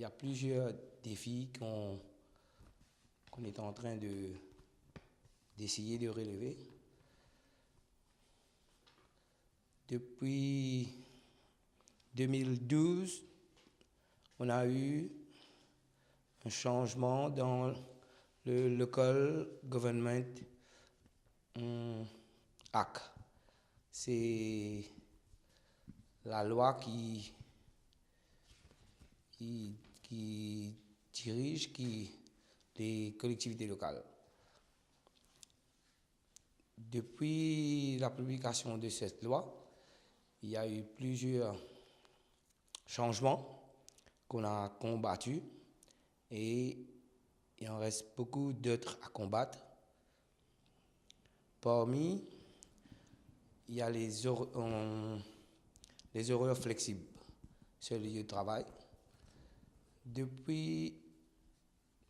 il y a plusieurs défis qu'on est en train d'essayer de relever. Depuis 2012, on a eu un changement dans le Local Government Act. C'est la loi qui dirige les collectivités locales. Depuis la publication de cette loi, il y a eu plusieurs changements qu'on a combattus et il en reste beaucoup d'autres à combattre. Parmi, il y a les horaires flexibles sur le lieu de travail. Depuis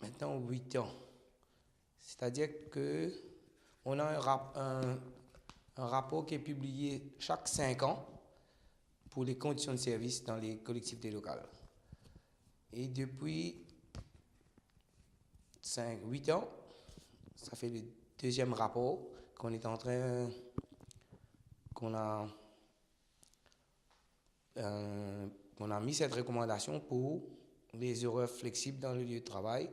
maintenant 8 ans, c'est-à-dire qu'on a un rapport qui est publié chaque 5 ans pour les conditions de service dans les collectivités locales. Et depuis 8 ans, ça fait le deuxième rapport qu'on a mis cette recommandation pour les horaires flexibles dans le lieu de travail,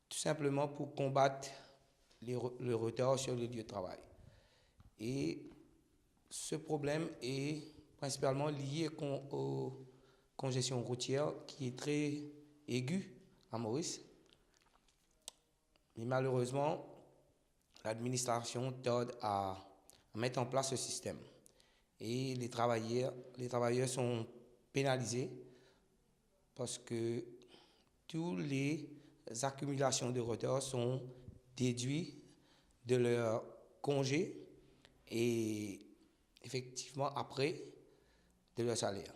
tout simplement pour combattre le retard sur le lieu de travail. Et ce problème est principalement lié aux congestions routières qui est très aiguë à Maurice. Mais malheureusement, l'administration tarde à mettre en place ce système. Et les travailleurs sont pénalisés parce que toutes les accumulations de retard sont déduites de leur congé et effectivement après de leur salaire.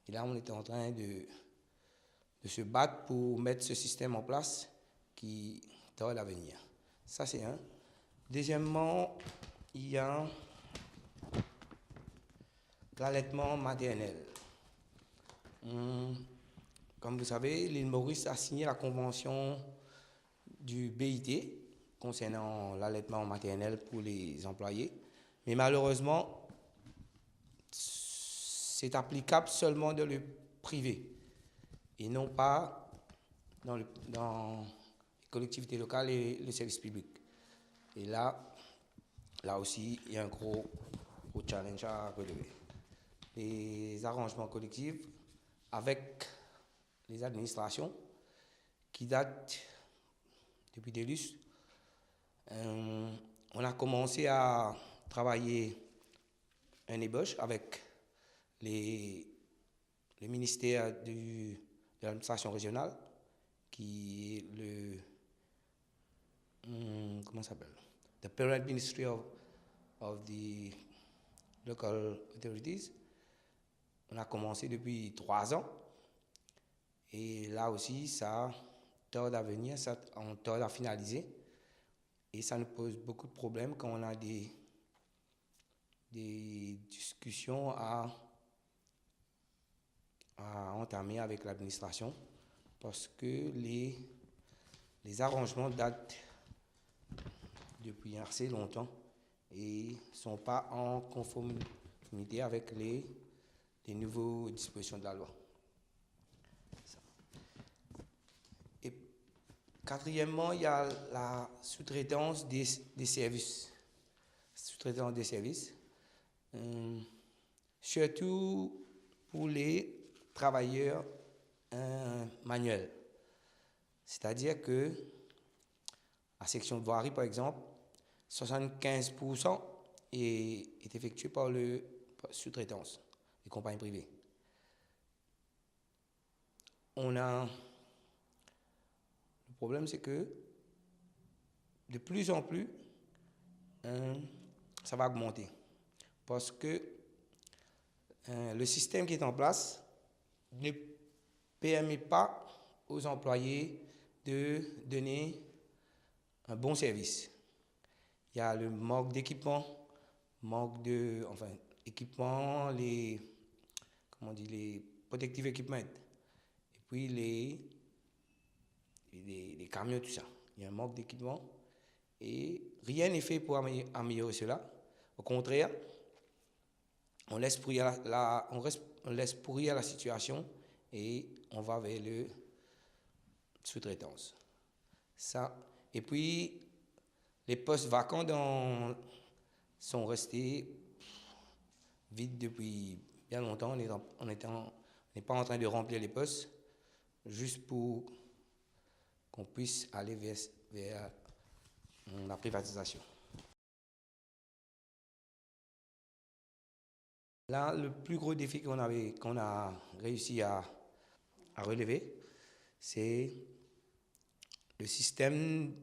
Et là, on est en train de se battre pour mettre ce système en place qui tarde à venir. Ça, c'est un. Deuxièmement, il y a l'allaitement maternel. Comme vous savez, l'île Maurice a signé la convention du BIT concernant l'allaitement maternel pour les employés. Mais malheureusement, c'est applicable seulement dans le privé et non pas dans les collectivités locales et le service public. Et là aussi, il y a un gros challenge à relever. Les arrangements collectifs avec les administrations qui datent depuis des lustres. On a commencé à travailler un ébauche avec les ministères de l'administration régionale, qui est comment ça s'appelle? The Parent Ministry of the Local Authorities. On a commencé depuis 3 ans. Et là aussi, ça tarde à venir, on tarde à finaliser. Et ça nous pose beaucoup de problèmes quand on a des discussions à entamer avec l'administration parce que les arrangements datent depuis assez longtemps et ne sont pas en conformité avec les nouvelles dispositions de la loi. Et quatrièmement, il y a la sous-traitance des services. Sous-traitance des services. Surtout pour les travailleurs manuels. C'est-à-dire que, à section de voirie, par exemple, 75% est effectué par sous-traitance, les compagnies privées. Le problème, c'est que de plus en plus, ça va augmenter. Parce que le système qui est en place ne permet pas aux employés de donner un bon service. Il y a le manque d'équipement, équipement, les protective equipment. Et puis les camions, tout ça. Il y a un manque d'équipement et rien n'est fait pour améliorer cela. Au contraire, on laisse pourrir on laisse pourrir la situation et on va vers le sous-traitance. Ça. Et puis, les postes vacants sont restés vides depuis bien longtemps. On n'est pas en train de remplir les postes juste pour qu'on puisse aller vers la privatisation. Là, le plus gros défi qu'on a réussi à relever, c'est le système,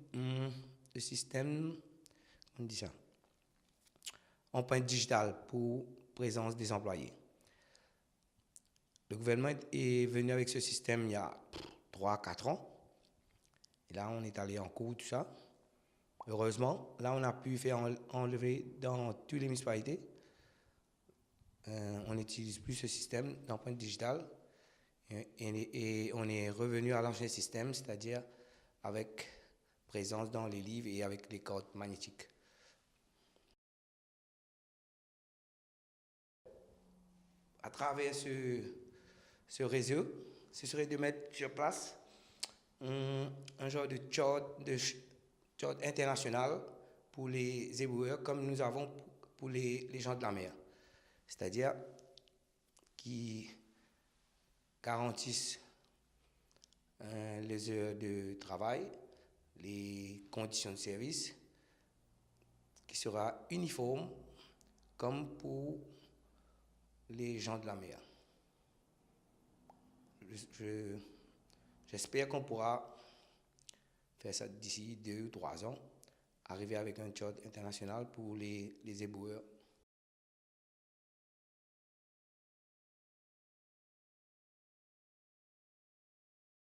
on dit ça, empreinte digitale pour présence des employés. Le gouvernement est venu avec ce système il y a 3-4 ans. Et là, on est allé en cours, tout ça. Heureusement, là, on a pu faire enlever dans toutes les municipalités. On n'utilise plus ce système d'empreinte digitale et on est revenu à l'ancien système, c'est-à-dire avec présence dans les livres et avec les cartes magnétiques. À travers ce réseau, ce serait de mettre sur place un genre de chart international pour les éboueurs comme nous avons pour les gens de la mer. C'est-à-dire qui garantissent les heures de travail, les conditions de service, qui sera uniforme comme pour les gens de la mer. J'espère qu'on pourra faire ça d'ici 2 ou 3 ans, arriver avec un chart international pour les éboueurs